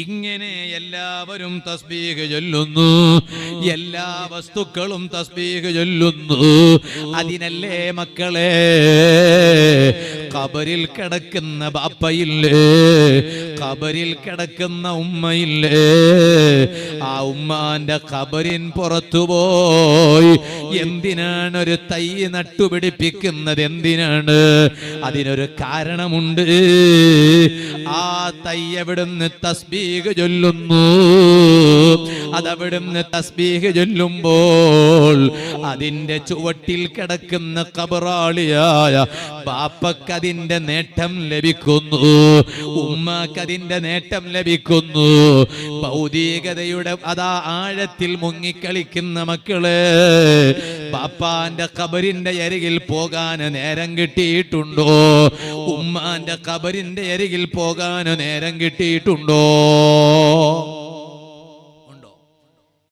ഇങ്ങനെ എല്ലാവരും തസ്ബീഹ് ചൊല്ലുന്നു, എല്ലാ വസ്തുക്കളും തസ്ബീഹ് ചൊല്ലുന്നു. അതിനല്ലേ മക്കളെ ഖബറിൽ കിടക്കുന്ന ബാപ്പയില്ലേ, ഖബറിൽ കിടക്കുന്ന ഉമ്മയില്ലേ, ആ ഉമ്മാന്റെ ഖബറിൻ പുറത്തുപോയി എന്തിനാണ് ഒരു തൈ നട്ടുപിടിപ്പിക്കുന്നത്? എന്തിനാണ്? അതിനൊരു കാരണമുണ്ട്. ആ തൈ എവിടുന്ന് തസ്ബീഹ് ചൊല്ലുന്നു, അതവിടുന്ന് തസ്ബീഹ് ചൊല്ലുമ്പോൾ അതിന്റെ ചുവട്ടിൽ കിടക്കുന്ന ഖബറാളിയായ ബാപ്പക്കതിന്റെ നേട്ടം ലഭിക്കുന്നു, ഉമ്മക്കതിന്റെ നേട്ടം ലഭിക്കുന്നു. ഭൗതികതയുടെ അതാ ആഴത്തിൽ മുങ്ങിക്കളിക്കുന്ന മക്കളെ, ബാപ്പാന്റെ ഖബറിന്റെ അരികിൽ പോകാൻ നേരം കിട്ടിയിട്ടുണ്ടോ? ഉമ്മാന്റെ ഖബറിന്റെ അരികിൽ പോകാൻ നേരം കിട്ടിയിട്ടുണ്ടോ?